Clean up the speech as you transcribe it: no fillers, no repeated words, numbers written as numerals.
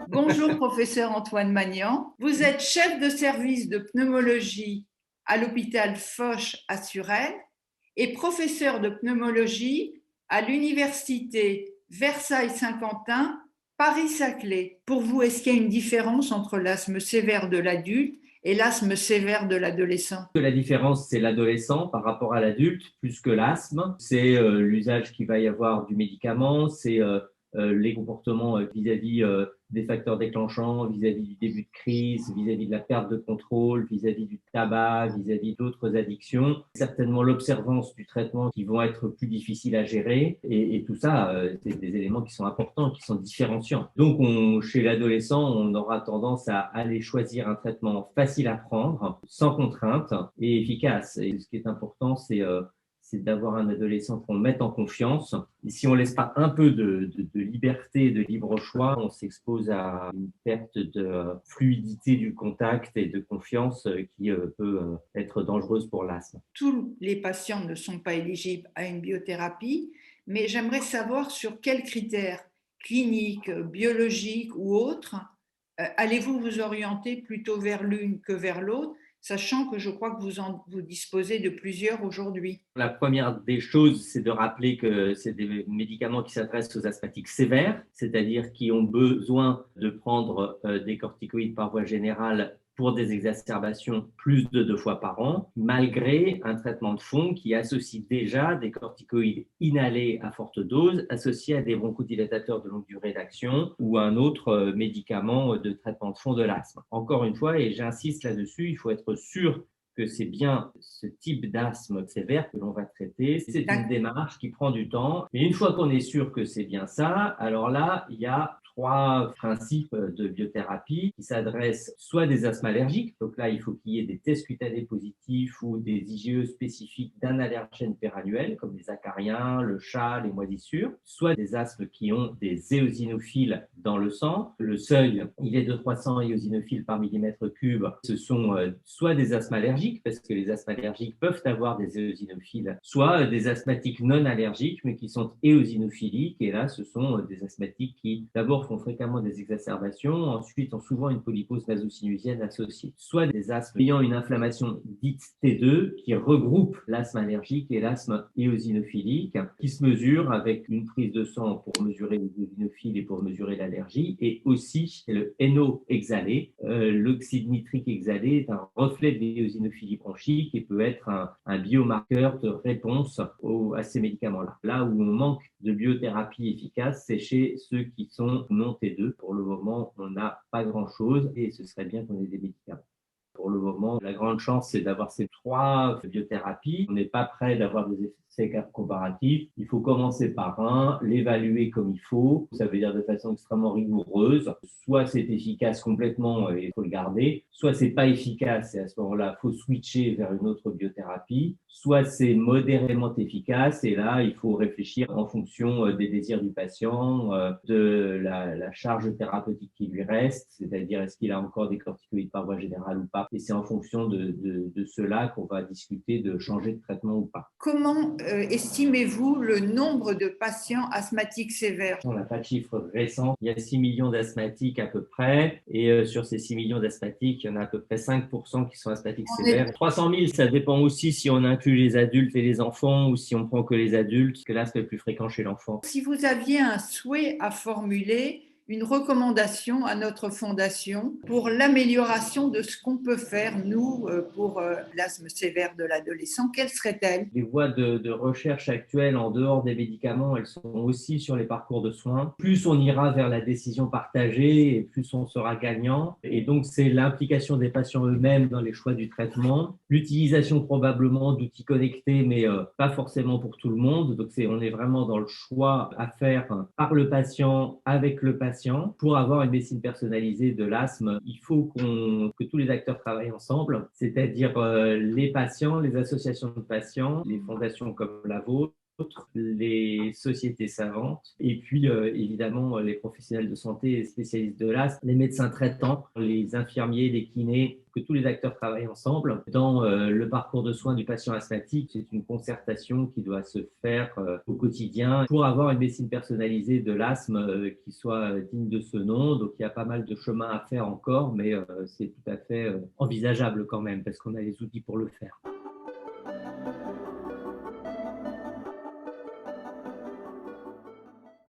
Bonjour, professeur Antoine Magnan. Vous êtes chef de service de pneumologie à l'hôpital Foch à Suresnes et professeur de pneumologie à l'université Versailles-Saint-Quentin, Paris-Saclay. Pour vous, est-ce qu'il y a une différence entre l'asthme sévère de l'adulte et l'asthme sévère de l'adolescent? La différence, c'est l'adolescent par rapport à l'adulte, plus que l'asthme. C'est l'usage qu'il va y avoir du médicament, c'est les comportements vis-à-vis des facteurs déclenchants, vis-à-vis du début de crise, vis-à-vis de la perte de contrôle, vis-à-vis du tabac, vis-à-vis d'autres addictions. Certainement l'observance du traitement qui vont être plus difficiles à gérer. Et tout ça, c'est des éléments qui sont importants, qui sont différenciants. Donc, chez l'adolescent, on aura tendance à aller choisir un traitement facile à prendre, sans contrainte et efficace. Et ce qui est important, c'est d'avoir un adolescent qu'on mette en confiance. Et si on ne laisse pas un peu de liberté, de libre choix, on s'expose à une perte de fluidité du contact et de confiance qui peut être dangereuse pour l'asthme. Tous les patients ne sont pas éligibles à une biothérapie, mais j'aimerais savoir sur quels critères cliniques, biologiques ou autres allez-vous vous orienter plutôt vers l'une que vers l'autre, sachant que je crois que vous disposez de plusieurs aujourd'hui. La première des choses, c'est de rappeler que c'est des médicaments qui s'adressent aux asthmatiques sévères, c'est-à-dire qui ont besoin de prendre des corticoïdes par voie générale pour des exacerbations plus de 2 fois par an, malgré un traitement de fond qui associe déjà des corticoïdes inhalés à forte dose associés à des bronchodilatateurs de longue durée d'action ou un autre médicament de traitement de fond de l'asthme. Encore une fois, et j'insiste là-dessus, il faut être sûr que c'est bien ce type d'asthme sévère que l'on va traiter. C'est une démarche qui prend du temps. Mais une fois qu'on est sûr que c'est bien ça, alors là, il y a 3 principes de biothérapie qui s'adressent soit à des asthmes allergiques, donc là, il faut qu'il y ait des tests cutanés positifs ou des IgE spécifiques d'un allergène pérannuel, comme les acariens, le chat, les moisissures, soit des asthmes qui ont des éosinophiles dans le sang. Le seuil, il est de 300 éosinophiles par millimètre cube. Ce sont soit des asthmes allergiques, parce que les asthmes allergiques peuvent avoir des éosinophiles, soit des asthmatiques non allergiques, mais qui sont éosinophiliques. Et là, ce sont des asthmatiques qui, d'abord, font fréquemment des exacerbations, ensuite ont souvent une polypose nasosinusienne associée. Soit des asthmes ayant une inflammation dite T2, qui regroupe l'asthme allergique et l'asthme éosinophilique, qui se mesure avec une prise de sang pour mesurer les éosinophiles et pour mesurer l'allergie, et aussi le NO exhalé. L'oxyde nitrique exhalé est un reflet de l'éosinophilie bronchique et peut être un biomarqueur de réponse à ces médicaments-là. Là où on manque de biothérapie efficace, c'est chez ceux qui sont non T2. Pour le moment, on n'a pas grand-chose et ce serait bien qu'on ait des médicaments. Pour le moment, la grande chance, c'est d'avoir ces 3 biothérapies. On n'est pas prêt d'avoir des essais comparatifs. Il faut commencer par un, l'évaluer comme il faut. Ça veut dire de façon extrêmement rigoureuse. Soit c'est efficace complètement et il faut le garder, soit c'est pas efficace et à ce moment-là, il faut switcher vers une autre biothérapie. Soit c'est modérément efficace et là, il faut réfléchir en fonction des désirs du patient, de la charge thérapeutique qui lui reste, c'est-à-dire est-ce qu'il a encore des corticoïdes par voie générale ou pas. Et c'est en fonction de cela qu'on va discuter de changer de traitement ou pas. Comment estimez-vous le nombre de patients asthmatiques sévères? On n'a pas de chiffre récent. Il y a 6 millions d'asthmatiques à peu près. Et sur ces 6 millions d'asthmatiques, il y en a à peu près 5% qui sont asthmatiques sévères. 300 000, ça dépend aussi si on inclut les adultes et les enfants ou si on prend que les adultes, parce que là, c'est le plus fréquent chez l'enfant. Si vous aviez un souhait à formuler, une recommandation à notre fondation pour l'amélioration de ce qu'on peut faire, nous, pour l'asthme sévère de l'adolescent, quelle serait-elle? Les voies de recherche actuelles en dehors des médicaments, elles sont aussi sur les parcours de soins. Plus on ira vers la décision partagée et plus on sera gagnant. Et donc, c'est l'implication des patients eux-mêmes dans les choix du traitement, l'utilisation probablement d'outils connectés, mais pas forcément pour tout le monde. Donc, on est vraiment dans le choix à faire par le patient, avec le patient. Pour avoir une médecine personnalisée de l'asthme, il faut que tous les acteurs travaillent ensemble, c'est-à-dire les patients, les associations de patients, les fondations comme la vôtre, les sociétés savantes et puis évidemment les professionnels de santé et spécialistes de l'asthme, les médecins traitants, les infirmiers, les kinés, que tous les acteurs travaillent ensemble. Dans le parcours de soins du patient asthmatique, c'est une concertation qui doit se faire au quotidien pour avoir une médecine personnalisée de l'asthme qui soit digne de ce nom. Donc il y a pas mal de chemin à faire encore, mais c'est tout à fait envisageable quand même parce qu'on a les outils pour le faire.